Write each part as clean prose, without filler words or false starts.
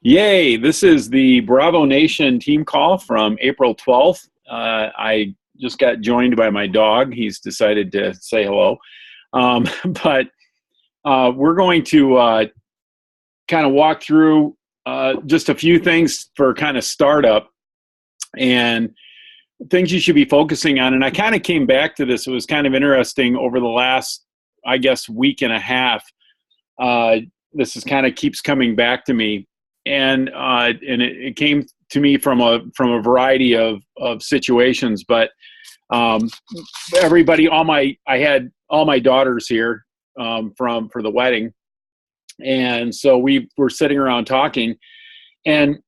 Yay, this is the Bravo Nation team call from April 12th. I just got joined by my dog. He's decided to say hello. Um, but we're going to kind of walk through just a few things for kind of startup and things you should be focusing on. And I kind of came back to this. It was kind of interesting over the last, I guess, week and a half. This is kind of keeps coming back to me. And it came to me from a variety of situations, but everybody, I had all my daughters here for the wedding, and so we were sitting around talking, and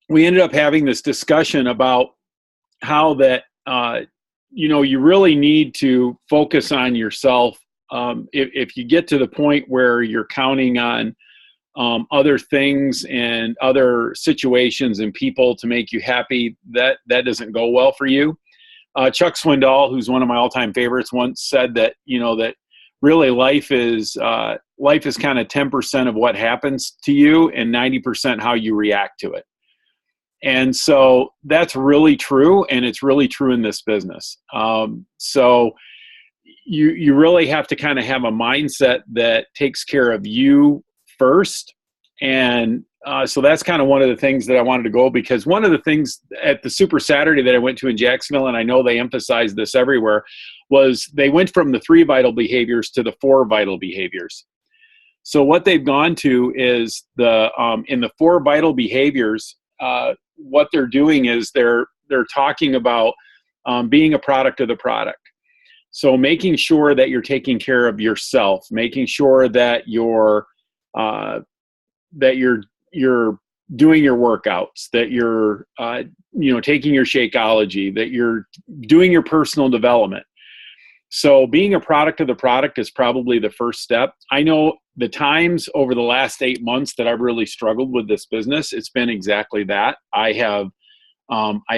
we ended up having this discussion about how that you really need to focus on yourself. If you get to the point where you're counting on other things and other situations and people to make you happy, that doesn't go well for you. Chuck Swindoll, who's one of my all-time favorites, once said that that really life is kind of 10% of what happens to you and 90% how you react to it. And so that's really true, and it's really true in this business. So you really have to kind of have a mindset that takes care of you first. And so that's kind of one of the things that I wanted to go, because one of the things at the Super Saturday that I went to in Jacksonville, and I know they emphasize this everywhere, was they went from the 3 vital behaviors to the 4 vital behaviors. So what they've gone to is in the 4 vital behaviors, what they're doing is they're talking about being a product of the product. So making sure that you're taking care of yourself, making sure that you're doing your workouts, that you're taking your Shakeology, that you're doing your personal development. So being a product of the product is probably the first step. I know the times over the last 8 months that I've really struggled with this business, it's been exactly that. I have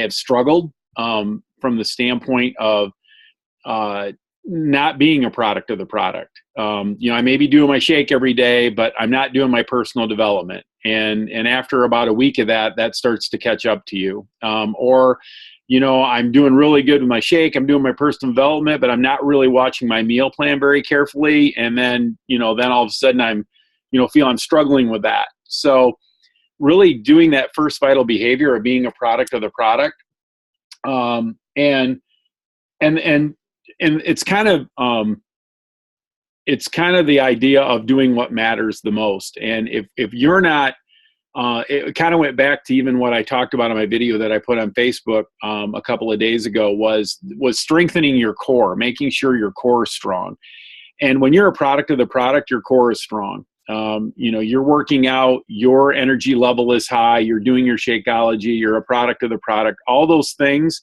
struggled from the standpoint of not being a product of the product. I may be doing my shake every day, but I'm not doing my personal development. And after about a week of that starts to catch up to you. Or I'm doing really good with my shake, I'm doing my personal development, but I'm not really watching my meal plan very carefully. And then all of a sudden I'm struggling with that. So really doing that first vital behavior of being a product of the product. And it's kind of the idea of doing what matters the most. And if you're not, it kind of went back to even what I talked about in my video that I put on Facebook a couple of days ago, was strengthening your core, making sure your core is strong. And when you're a product of the product, your core is strong. You're working out, your energy level is high, you're doing your Shakeology, you're a product of the product. All those things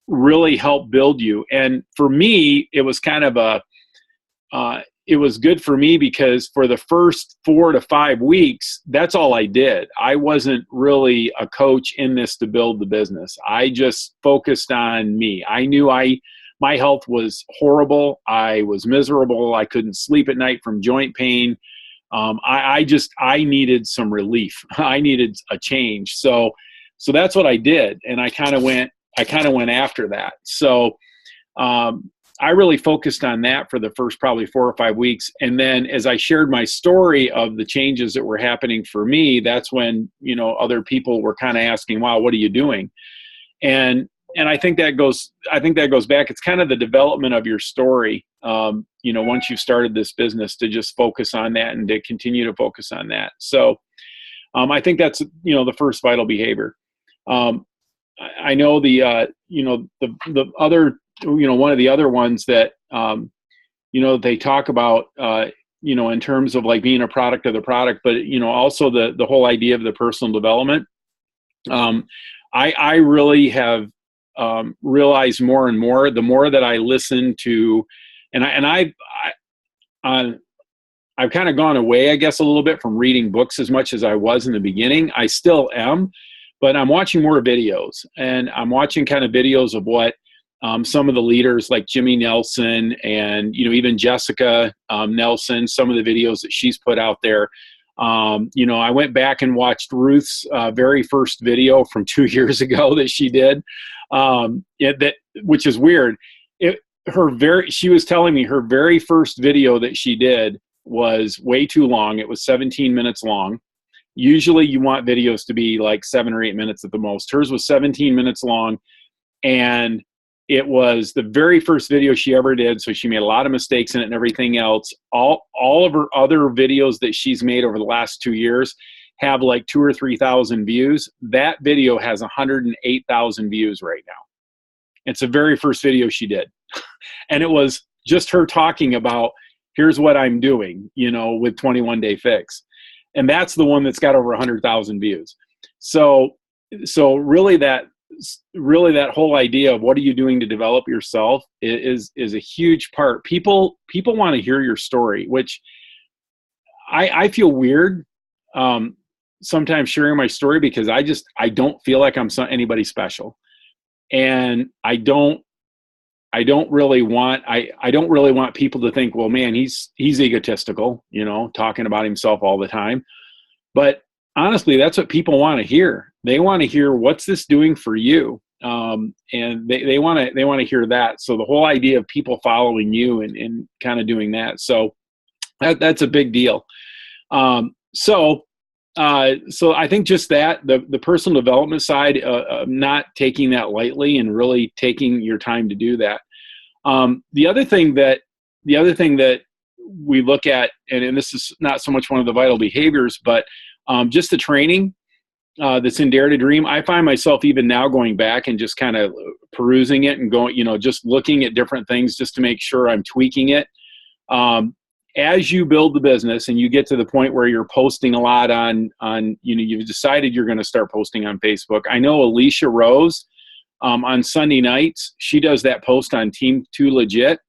really help build you. And for me, it was kind of it was good for me, because for the first 4 to 5 weeks, that's all I did. I wasn't really a coach in this to build the business. I just focused on me. I knew my health was horrible. I was miserable. I couldn't sleep at night from joint pain. I needed some relief. I needed a change. So that's what I did. And I kind of went after that. So I really focused on that for the first probably 4 or 5 weeks. And then as I shared my story of the changes that were happening for me, that's when, other people were kind of asking, wow, what are you doing? And I think that goes back. It's kind of the development of your story. Once you've started this business, to just focus on that and to continue to focus on that. So I think that's, the first vital behavior. I know the other, one of the other ones that, they talk about, in terms of like being a product of the product, but, also the whole idea of the personal development. I really have realized more and more, the more that I listen to, I've kind of gone away, I guess, a little bit from reading books as much as I was in the beginning. I still am, but I'm watching more videos, and I'm watching kind of videos of what some of the leaders like Jimmy Nelson and, even Jessica Nelson, some of the videos that she's put out there. You know, I went back and watched Ruth's very first video from 2 years ago that she did, which is weird. She was telling me her very first video that she did was way too long. It was 17 minutes long. Usually you want videos to be like 7 or 8 minutes at the most. Hers was 17 minutes long, and it was the very first video she ever did. So she made a lot of mistakes in it and everything else. All of her other videos that she's made over the last 2 years have like 2,000 or 3,000 views. That video has 108,000 views right now. It's the very first video she did. And it was just her talking about, here's what I'm doing, you know, with 21 Day Fix. And that's the one that's got over 100,000 views. So really that whole idea of what are you doing to develop yourself is a huge part. People want to hear your story, which I feel weird sometimes sharing my story, because I don't feel like I'm anybody special. And I don't really want people to think, well, man, he's egotistical, you know, talking about himself all the time. But honestly, that's what people want to hear. They want to hear, what's this doing for you? And they want to hear that. So the whole idea of people following you and kind of doing that. So that's a big deal. So I think just that, the personal development side, not taking that lightly and really taking your time to do that. The other thing that we look at, and this is not so much one of the vital behaviors, but just the training that's in Dare to Dream. I find myself even now going back and just kind of perusing it and going, you know, just looking at different things just to make sure I'm tweaking it. As you build the business and you get to the point where you're posting a lot on, you know, you've decided you're going to start posting on Facebook. I know Alicia Rose, on Sunday nights, she does that post on Team 2 Legit,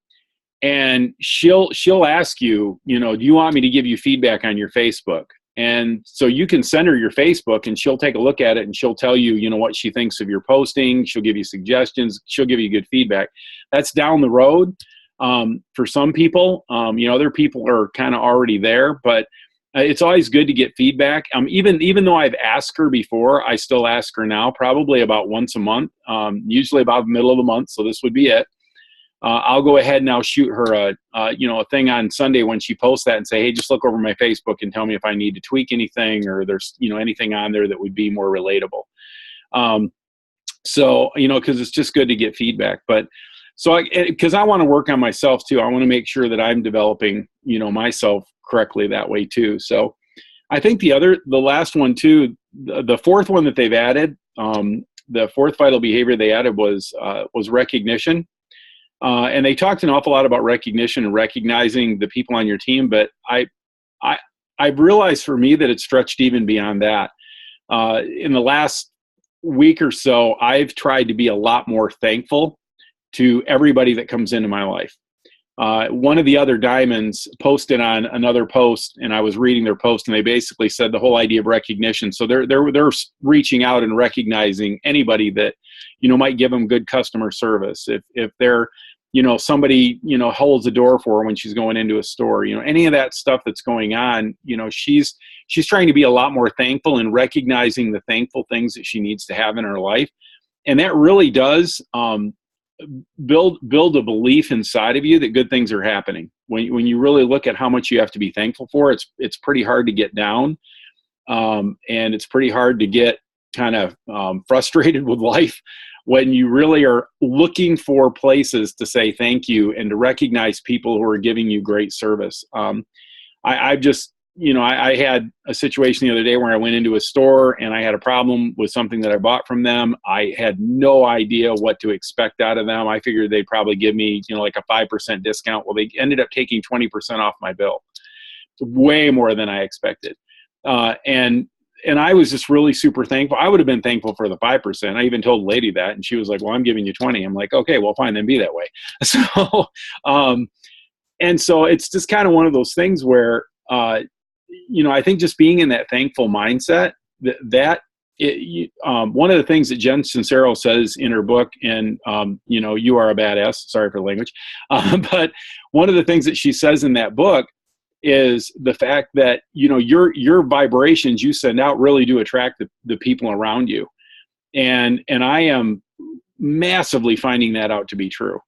and she'll ask you, you know, do you want me to give you feedback on your Facebook? And so you can send her your Facebook and she'll take a look at it and she'll tell you, you know, what she thinks of your posting. She'll give you suggestions. She'll give you good feedback. That's down the road. For some people, you know, other people are kind of already there, but it's always good to get feedback. Even though I've asked her before, I still ask her now, probably about once a month, usually about the middle of the month. So this would be it. I'll go ahead and I'll shoot her a thing on Sunday when she posts that and say, hey, just look over my Facebook and tell me if I need to tweak anything, or there's, you know, anything on there that would be more relatable. So, you know, cause it's just good to get feedback, but because I want to work on myself too. I want to make sure that I'm developing, you know, myself correctly that way too. So I think the last one too, the fourth one that they've added, the fourth vital behavior they added was recognition. And they talked an awful lot about recognition and recognizing the people on your team. But I've realized for me that it's stretched even beyond that. In the last week or so, I've tried to be a lot more thankful to everybody that comes into my life. One of the other diamonds posted on another post, and I was reading their post, and they basically said the whole idea of recognition. So they're reaching out and recognizing anybody that, you know, might give them good customer service. If they're, you know, somebody, you know, holds the door for her when she's going into a store, you know, any of that stuff that's going on, you know, she's trying to be a lot more thankful and recognizing the thankful things that she needs to have in her life. And that really does, build a belief inside of you that good things are happening. When you really look at how much you have to be thankful for, it's pretty hard to get down. And it's pretty hard to get kind of frustrated with life when you really are looking for places to say thank you and to recognize people who are giving you great service. I've just, you know, I had a situation the other day where I went into a store and I had a problem with something that I bought from them. I had no idea what to expect out of them. I figured they'd probably give me, you know, like a 5% discount. Well, they ended up taking 20% off my bill, way more than I expected. And I was just really super thankful. I would have been thankful for the 5%. I even told the lady that, and she was like, well, I'm giving you 20. I'm like, okay, well, fine, then be that way. So, and so it's just kind of one of those things where, you know, I think just being in that thankful mindset, one of the things that Jen Sincero says in her book, and, you know, You Are a Badass, sorry for the language, but one of the things that she says in that book is the fact that, you know, your vibrations you send out really do attract the people around you. And I am massively finding that out to be true.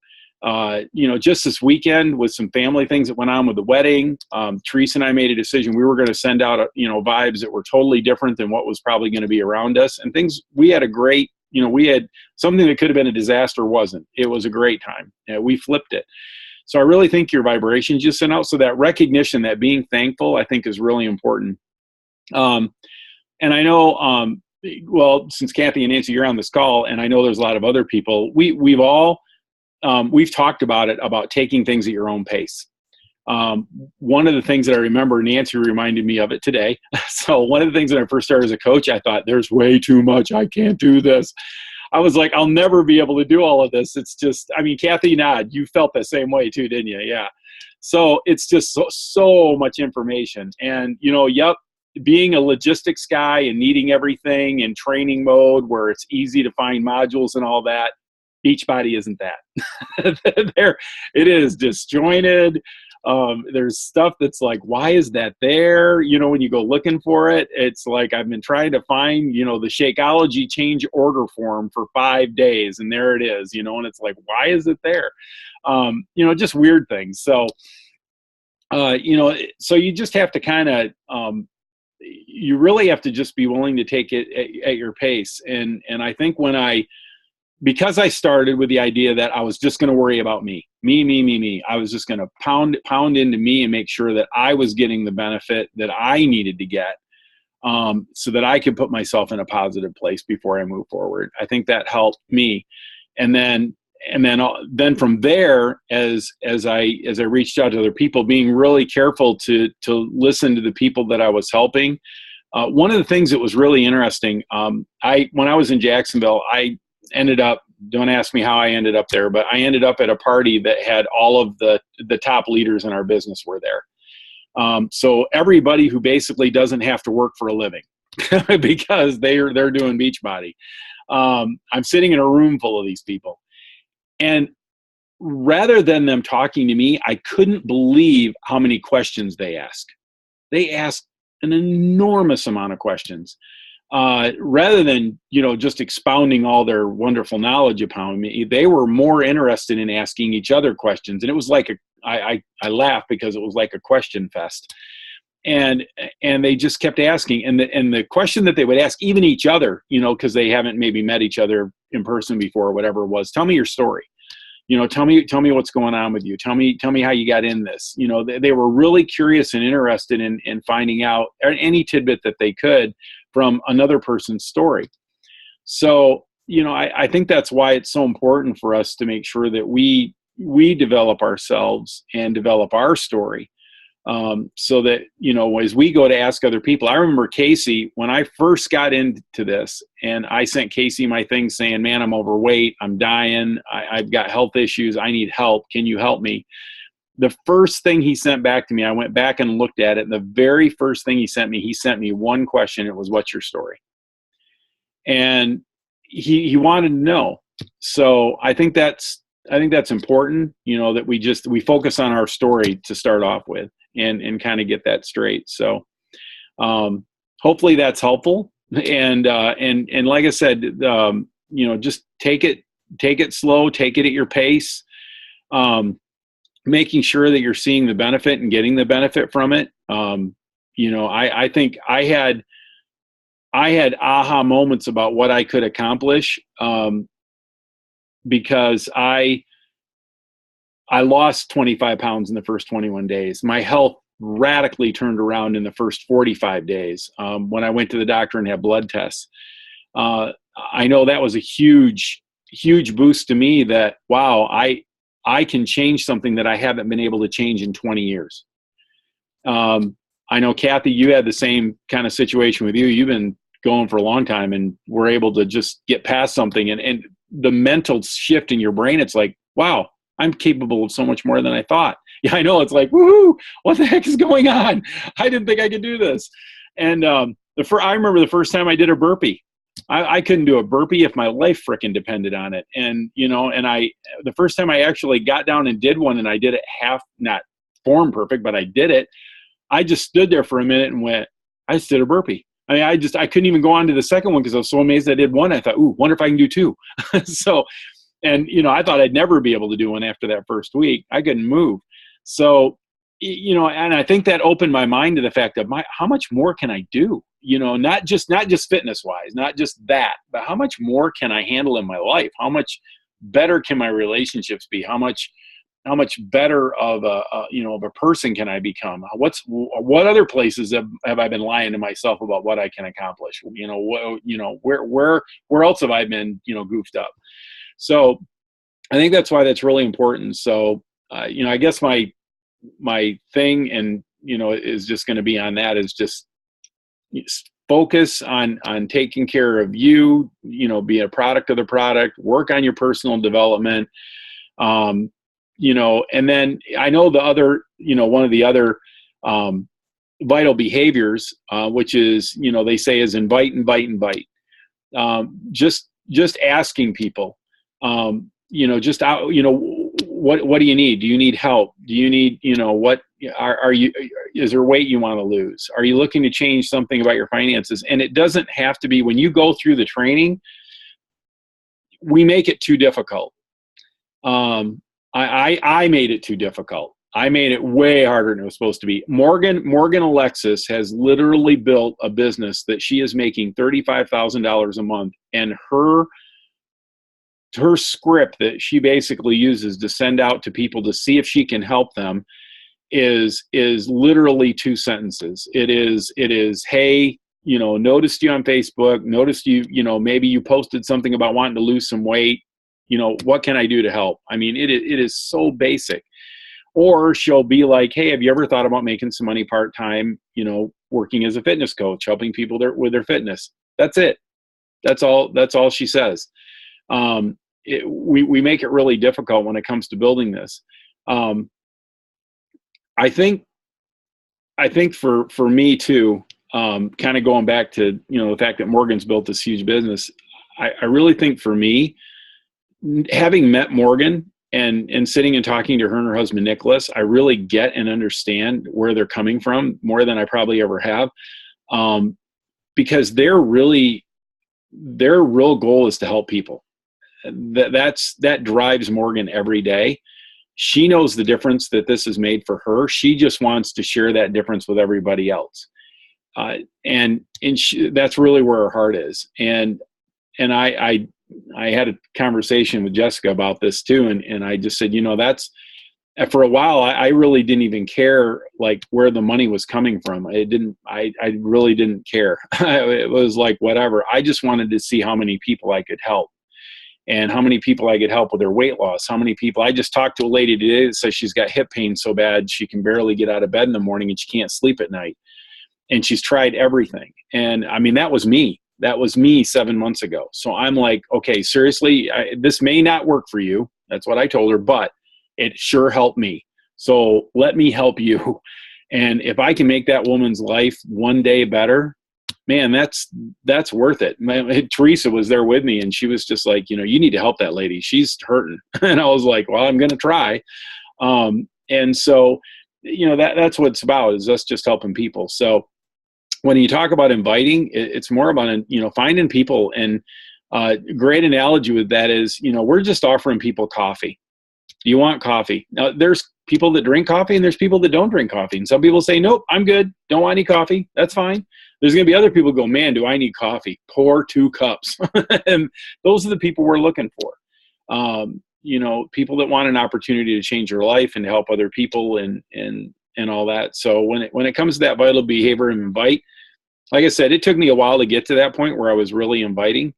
You know, just this weekend with some family things that went on with the wedding, Teresa and I made a decision. We were going to send out, you know, vibes that were totally different than what was probably going to be around us, and things. We had a great, you know, we had something that could have been a disaster. Wasn't. It was a great time. We flipped it. So I really think your vibrations you send out. So that recognition, that being thankful, I think is really important. And I know, well, since Kathy and Nancy, you're on this call, and I know there's a lot of other people, we've all, we've talked about it, about taking things at your own pace. One of the things that I remember, Nancy reminded me of it today. So one of the things when I first started as a coach, I thought, there's way too much. I can't do this. I was like, I'll never be able to do all of this. It's just, I mean, Kathy, nod, you felt the same way too, didn't you? Yeah. So it's just so much information. And, you know, yep, being a logistics guy and needing everything in training mode where it's easy to find modules and all that, Beachbody isn't that. There, it is disjointed. There's stuff that's like, why is that there? You know, when you go looking for it, it's like, I've been trying to find, you know, the Shakeology change order form for 5 days, and there it is, you know, and it's like, why is it there? You know, just weird things. So, you know, so you just have to kind of, you really have to just be willing to take it at your pace. And I think because I started with the idea that I was just going to worry about me. I was just going to pound into me and make sure that I was getting the benefit that I needed to get, so that I could put myself in a positive place before I move forward. I think that helped me. And then from there, as I reached out to other people, being really careful to listen to the people that I was helping. One of the things that was really interesting, when I was in Jacksonville, I ended up, don't ask me how I ended up there, but I ended up at a party that had all of the top leaders in our business were there. So everybody who basically doesn't have to work for a living because they're doing Beachbody. I'm sitting in a room full of these people. And rather than them talking to me, I couldn't believe how many questions they asked. They asked an enormous amount of questions. Rather than, you know, just expounding all their wonderful knowledge upon me, they were more interested in asking each other questions. And it was like I laughed because it was like a question fest. And they just kept asking. And the question that they would ask even each other, you know, because they haven't maybe met each other in person before or whatever it was, tell me your story. You know, tell me what's going on with you. Tell me how you got in this. You know, they were really curious and interested in finding out any tidbit that they could from another person's story. So, you know, I think that's why it's so important for us to make sure that we develop ourselves and develop our story. So that, you know, as we go to ask other people, I remember Casey, when I first got into this, and I sent Casey my thing saying, man, I'm overweight, I'm dying, I've got health issues, I need help, can you help me? The first thing he sent back to me, I went back and looked at it, and the very first thing he sent me one question. It was, what's your story? And he wanted to know. So I think that's important, you know, that we focus on our story to start off with and kind of get that straight. So hopefully that's helpful. And like I said, you know, just take it slow, take it at your pace. Making sure that you're seeing the benefit and getting the benefit from it. You know, I think I had aha moments about what I could accomplish, because I lost 25 pounds in the first 21 days. My health radically turned around in the first 45 days. When I went to the doctor and had blood tests, I know that was a huge boost to me that, wow, I can change something that I haven't been able to change in 20 years. I know, Kathy, you had the same kind of situation with you. You've been going for a long time and were able to just get past something. And the mental shift in your brain, it's like, wow, I'm capable of so much more than I thought. Yeah, I know. It's like, woohoo, what the heck is going on? I didn't think I could do this. And I remember the first time I did a burpee. I couldn't do a burpee if my life frickin' depended on it. And, you know, the first time I actually got down and did one, and I did it half, not form perfect, but I did it. I just stood there for a minute and went, I just did a burpee. I mean, I couldn't even go on to the second one because I was so amazed I did one. I thought, ooh, wonder if I can do two. So, and, I thought I'd never be able to do one after that first week. I couldn't move. So, and I think that opened my mind to the fact of how much more can I do? Not just fitness wise, not just that, but how much more can I handle in my life? How much better can my relationships be? How much better of a person can I become? What other places have I been lying to myself about what I can accomplish? Where else have I been, goofed up? So I think that's why that's really important. So, I guess my thing and, is just going to be on that is just focus on taking care of you, be a product of the product, work on your personal development. And then I know the other, one of the other vital behaviors, which is, they say is invite. Just asking people, just out, what do you need? Do you need help? Do you need, what is there weight you want to lose? Are you looking to change something about your finances? And it doesn't have to be when you go through the training, we make it too difficult. I made it too difficult. I made it way harder than it was supposed to be. Morgan Alexis has literally built a business that she is making $35,000 a month, and her script that she basically uses to send out to people to see if she can help them is literally 2 sentences. It is, hey, noticed you on Facebook, noticed you, maybe you posted something about wanting to lose some weight. What can I do to help? I mean, it is so basic. Or she'll be like, hey, have you ever thought about making some money part-time, working as a fitness coach, helping people with their fitness? That's it. That's all she says. We make it really difficult when it comes to building this. I think for me too, kind of going back to, the fact that Morgan's built this huge business, I really think for me, having met Morgan and sitting and talking to her and her husband, Nicholas, I really get and understand where they're coming from more than I probably ever have. Because their real goal is to help people. That drives Morgan every day. She knows the difference that this has made for her. She just wants to share that difference with everybody else. And that's really where her heart is. And I had a conversation with Jessica about this too. And I just said, that's, for a while, I really didn't even care like where the money was coming from. I really didn't care. It was like, whatever. I just wanted to see how many people I could help and how many people I could help with their weight loss. How many people, I just talked to a lady today that says she's got hip pain so bad she can barely get out of bed in the morning and she can't sleep at night. And she's tried everything. And I mean, that was me. That was me 7 months ago. So I'm like, okay, seriously, this may not work for you. That's what I told her, but it sure helped me. So let me help you. And if I can make that woman's life one day better, man, that's worth it. Teresa was there with me and she was just like, you need to help that lady. She's hurting. And I was like, well, I'm going to try. And so, that's what it's about, is us just helping people. So when you talk about inviting, it's more about, finding people. And great analogy with that is, we're just offering people coffee. Do you want coffee? Now, there's people that drink coffee and there's people that don't drink coffee. And some people say, nope, I'm good. Don't want any coffee. That's fine. There's going to be other people who go, man, do I need coffee? Pour 2 cups. And those are the people we're looking for. People that want an opportunity to change their life and to help other people and all that. So when it comes to that vital behavior and invite, like I said, it took me a while to get to that point where I was really inviting,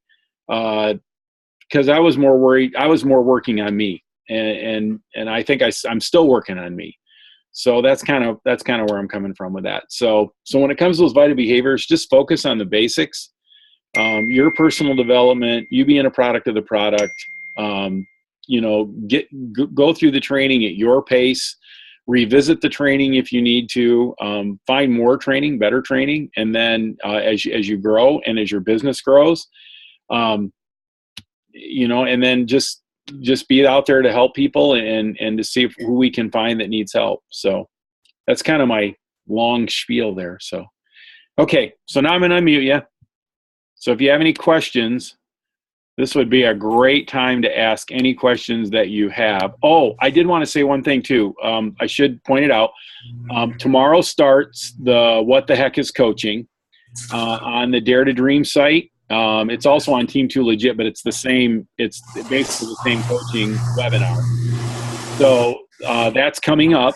because I was more worried. I was more working on me, and I think I'm still working on me. So that's kind of where I'm coming from with that. So when it comes to those vital behaviors, just focus on the basics, your personal development, you being a product of the product. Go through the training at your pace. Revisit the training if you need to, find more training, better training. And then as you grow and as your business grows, and then just be out there to help people and to see who we can find that needs help. So that's kind of my long spiel there. So, okay. So now I'm going to unmute you. So if you have any questions, this would be a great time to ask any questions that you have. Oh, I did want to say one thing too. I should point it out. Tomorrow starts the What the Heck is Coaching on the Dare to Dream site. It's also on Team 2 Legit, but it's basically the same coaching webinar. So that's coming up.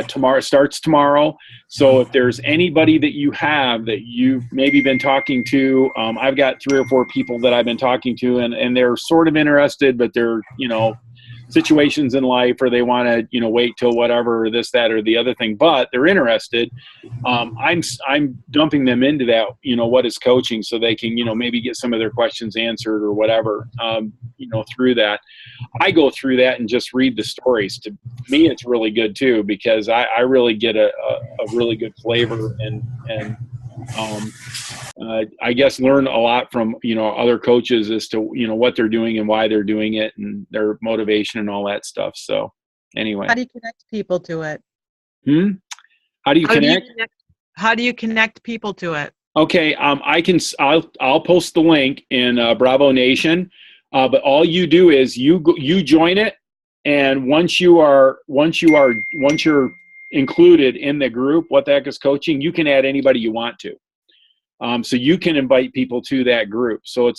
Tomorrow starts tomorrow. So if there's anybody that you have that you've maybe been talking to, I've got 3 or 4 people that I've been talking to, and they're sort of interested, but they're, situations in life, or they want to, wait till whatever, or this, that, or the other thing, but they're interested. I'm dumping them into that, what is coaching, so they can, maybe get some of their questions answered or whatever, through that. I go through that and just read the stories. To me, it's really good too, because I really get a really good flavor and I guess learn a lot from, other coaches as to, what they're doing and why they're doing it and their motivation and all that stuff. So anyway. How do you connect people to it? How do you connect? How do you connect people to it? Okay. I'll post the link in Bravo Nation. But all you do is you join it. And once you're included in the group, What the Heck is Coaching, you can add anybody you want to. So you can invite people to that group. So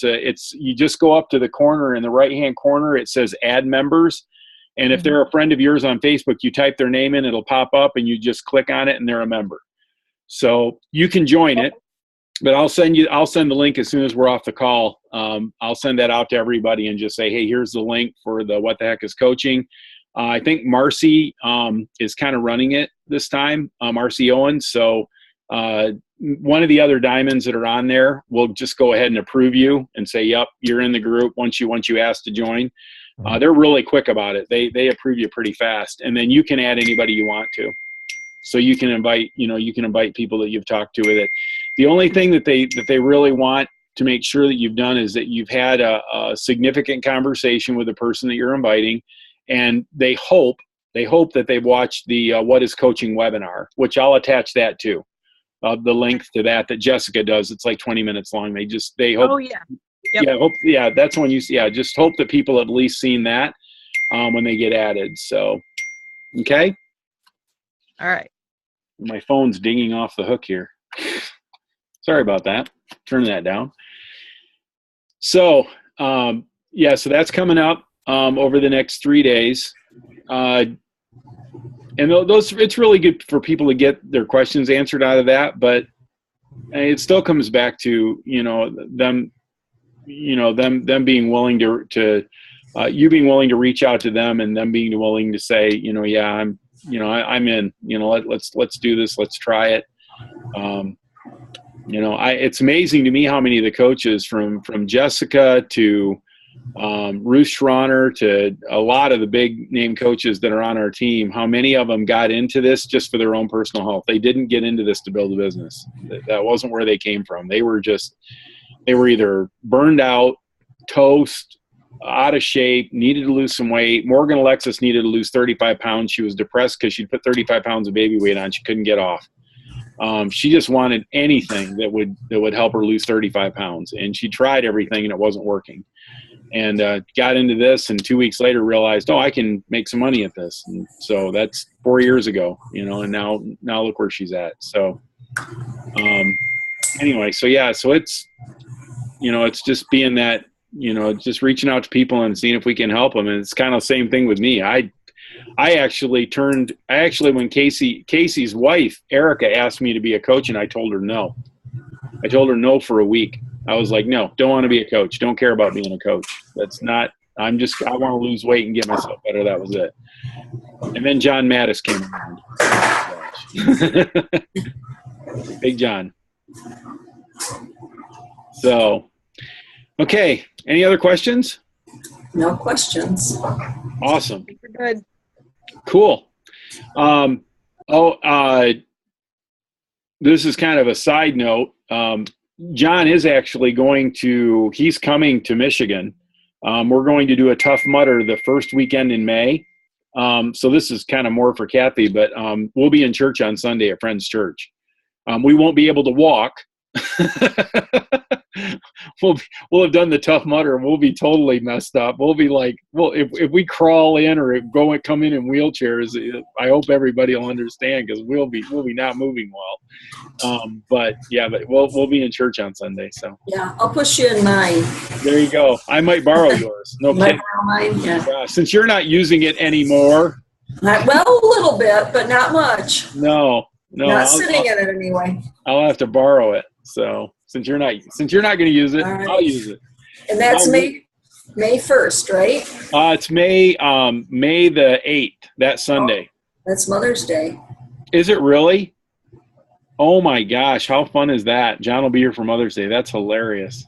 you just go up to the corner in the right-hand corner. It says add members. And if they're a friend of yours on Facebook, you type their name in, it'll pop up and you just click on it and they're a member. So you can join it, but I'll send the link as soon as we're off the call. I'll send that out to everybody and just say, hey, here's the link for the What the Heck is Coaching. I think Marcy is kind of running it this time, Marcy Owens. So one of the other diamonds that are on there will just go ahead and approve you and say, yep, you're in the group once you ask to join. They're really quick about it. They approve you pretty fast. And then you can add anybody you want to. So you can invite people that you've talked to with it. The only thing that they really want to make sure that you've done is that you've had a significant conversation with the person that you're inviting, and they hope that they've watched the What is Coaching webinar, which I'll attach that to. The link to that Jessica does. It's like 20 minutes long. They hope. Oh yeah. Yep. Yeah, that's when just hope that people have at least seen that when they get added. So, okay. All right. My phone's dinging off the hook here. Sorry about that. Turn that down. So, so that's coming up over the next 3 days. And it's really good for people to get their questions answered out of that, but it still comes back to, them being willing to you being willing to reach out to them, and them being willing to say, yeah, I'm in, let's do this. Let's try it. It's amazing to me how many of the coaches from Jessica to Ruth Schroner to a lot of the big name coaches that are on our team, how many of them got into this just for their own personal health. They didn't get into this to build a business. That wasn't where they came from. They were either burned out, toast, out of shape, needed to lose some weight. Morgan Alexis needed to lose 35 pounds. She was depressed because she'd put 35 pounds of baby weight on. She couldn't get off. She just wanted anything that would help her lose 35 pounds. And she tried everything and it wasn't working. And got into this, and 2 weeks later realized, I can make some money at this. And so that's 4 years ago, and now look where she's at. So anyway, so it's, it's just being that, just reaching out to people and seeing if we can help them. And it's kind of the same thing with me. I actually when Casey's wife, Erica, asked me to be a coach, and I told her no. I told her no for a week. I was like, no, don't want to be a coach. Don't care about being a coach. That's not, I want to lose weight and get myself better. That was it. And then John Mattis came around. Big John. So, okay. Any other questions? No questions. Awesome. We're good. Cool. This is kind of a side note. John is actually he's coming to Michigan. We're going to do a Tough Mudder the first weekend in May. So this is kind of more for Kathy, but we'll be in church on Sunday at Friends Church. We won't be able to walk. We'll have done the Tough Mudder. We'll be totally messed up. We'll be like, well, if we crawl in or come in wheelchairs, I hope everybody will understand, because we'll be not moving well. But we'll be in church on Sunday. So Yeah, I'll push you in mine. there you go. I might borrow yours. No Might kidding. borrow mine? Yeah. Yeah, since you're not using it anymore. Well, a little bit, but not much. No. Not sitting in it anyway. I'll have to borrow it. So since you're not going to use it, right. I'll use it. And that's May 1st, right? It's May the 8th, that Sunday. That's Mother's Day. Is it really? Oh my gosh, how fun is that? John will be here for Mother's Day. That's hilarious.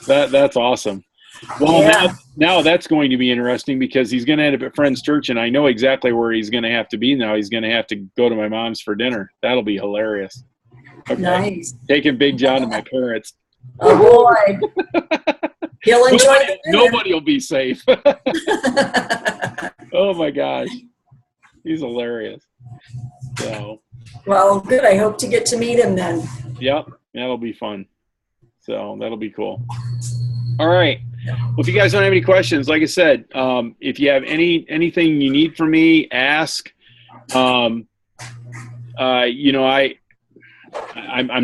That's awesome. Well, yeah. now that's going to be interesting, because he's going to end up at Friends Church, and I know exactly where he's going to have to be now. He's going to have to go to my mom's for dinner. That'll be hilarious. Okay. Nice. Taking Big John to my parents. Oh boy. He'll enjoy it. Nobody will be safe. Oh my gosh. He's hilarious. So. Well, good. I hope to get to meet him then. Yep. That'll be fun. So that'll be cool. All right. Well, if you guys don't have any questions, like I said, if you have anything you need from me, ask. I'm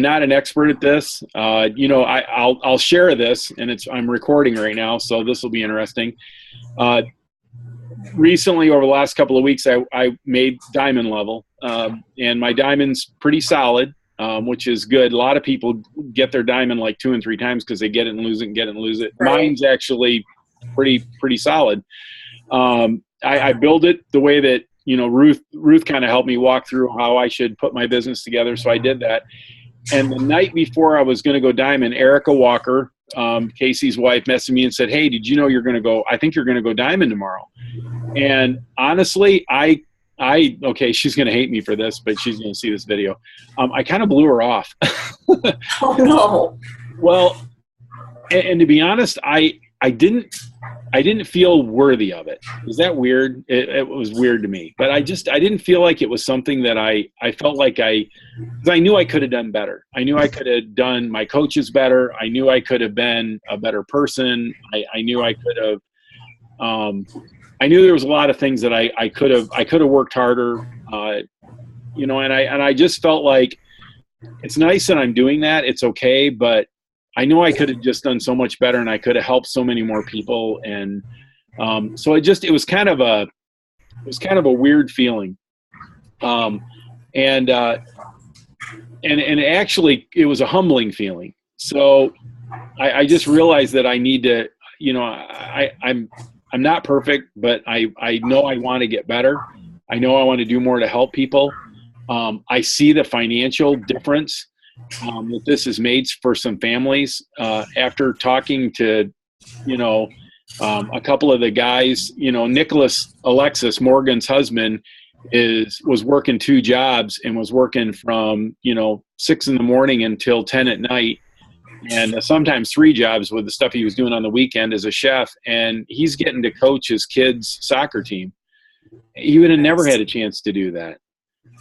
not an expert at this. I'll share this, and I'm recording right now, so this will be interesting. Recently, over the last couple of weeks, I made diamond level, and my diamond's pretty solid, which is good. A lot of people get their diamond like 2 and 3 times because they get it and lose it and get it and lose it. Right. Mine's actually pretty solid. I build it the way that, Ruth kind of helped me walk through how I should put my business together. So I did that. And the night before I was going to go diamond, Erica Walker, Casey's wife, messaged me and said, "Hey, did you know you're going to go? I think you're going to go diamond tomorrow." And honestly, okay, she's going to hate me for this, but she's going to see this video. I kind of blew her off. Oh no. Well, and to be honest, I didn't feel worthy of it. Is that weird? It was weird to me, but I didn't feel like it was something that I felt like because I knew I could have done better. I knew I could have done my coaches better. I knew I could have been a better person. I knew I could have, I knew there was a lot of things that I could have worked harder, and I just felt like it's nice that I'm doing that. It's okay, but I know I could have just done so much better, and I could have helped so many more people. And so it was kind of a weird feeling. And actually it was a humbling feeling. So I just realized that I need to, I'm not perfect, but I know I want to get better. I know I want to do more to help people. I see the financial difference that this has made for some families. After talking to, a couple of the guys, Nicholas Alexis, Morgan's husband, was working 2 jobs and was working from 6 in the morning until 10 at night, and sometimes 3 jobs with the stuff he was doing on the weekend as a chef. And he's getting to coach his kids' soccer team. He would have never had a chance to do that.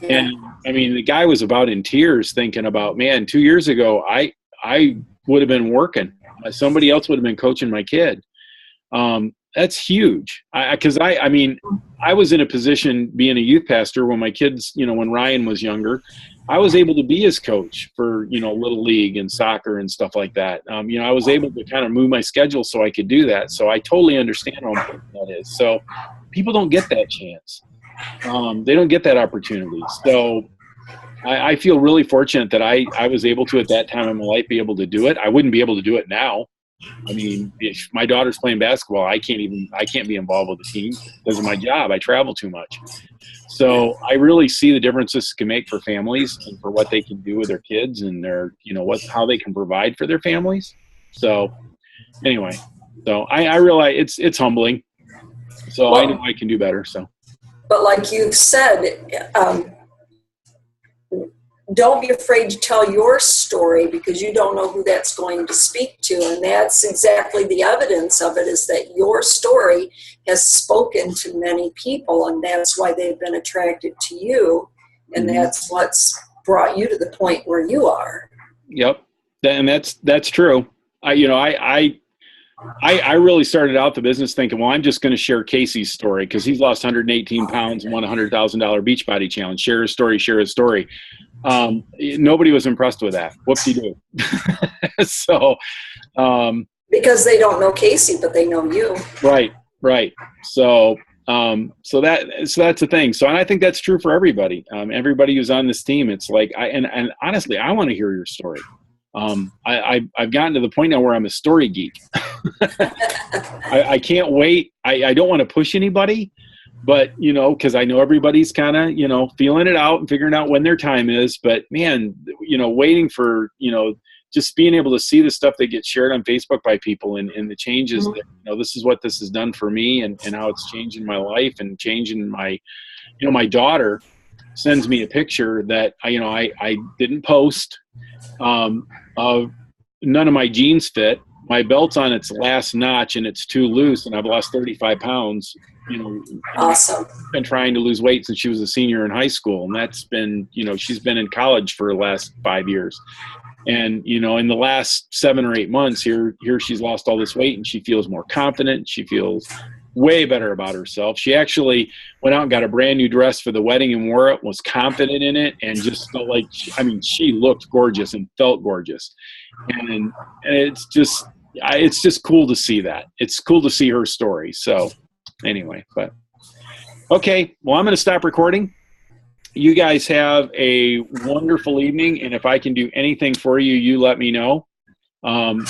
Yeah. And I mean, the guy was about in tears thinking about, man, 2 years ago, I would have been working. Somebody else would have been coaching my kid. That's huge. Because I was in a position being a youth pastor when my kids, when Ryan was younger, I was able to be his coach for, Little League and soccer and stuff like that. I was able to kind of move my schedule so I could do that. So I totally understand how important that is. So people don't get that chance. They don't get that opportunity. So I feel really fortunate that I was able to, at that time in my life, be able to do it. I wouldn't be able to do it now. I mean, if my daughter's playing basketball, I can't be involved with the team because of my job. I travel too much. So I really see the difference this can make for families and for what they can do with their kids and their, how they can provide for their families. So anyway, so I realize it's humbling. So I know I can do better. So. But like you've said, don't be afraid to tell your story, because you don't know who that's going to speak to. And that's exactly the evidence of it, is that your story has spoken to many people, and that's why they've been attracted to you. And that's what's brought you to the point where you are. Yep. And that's true. I really started out the business thinking, well, I'm just going to share Casey's story because he's lost 118 pounds and won a $100,000 Beachbody challenge. Share his story, share his story. Nobody was impressed with that. Whoop-de-doo. So, because they don't know Casey, but they know you. Right. So that's the thing. So, and I think that's true for everybody. Everybody who's on this team, it's like, and honestly, I want to hear your story. I've gotten to the point now where I'm a story geek. I can't wait. I don't want to push anybody, but, because I know everybody's kind of, feeling it out and figuring out when their time is. But, man, waiting for, just being able to see the stuff that gets shared on Facebook by people and the changes that, this is what this has done for me and how it's changing my life and changing my, my daughter sends me a picture that, I didn't post. None of my jeans fit. My belt's on its last notch and it's too loose, and I've lost 35 pounds. Awesome. Been trying to lose weight since she was a senior in high school, and that's been, she's been in college for the last 5 years. And, in the last 7 or 8 months here she's lost all this weight and she feels more confident. She feels way better about herself. She actually went out and got a brand new dress for the wedding and wore it, was confident in it, and just felt like, she looked gorgeous and felt gorgeous. And it's just cool to see that. It's cool to see her story. So anyway, but okay, well, I'm going to stop recording. You guys have a wonderful evening. And if I can do anything for you, you let me know. And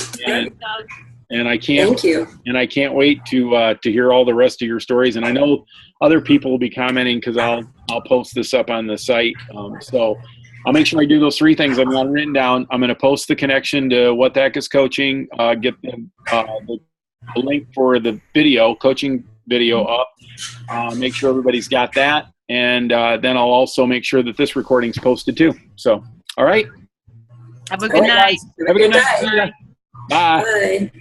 I can't. Thank you. And I can't wait to hear all the rest of your stories. And I know other people will be commenting because I'll post this up on the site. So I'll make sure I do those 3 things I've got written down. I'm going to post the connection to What the Heck is Coaching. Get the link for the video, coaching video up. Make sure everybody's got that, and then I'll also make sure that this recording's posted too. So, all right. Have a good night. Have a good night. Bye. Bye.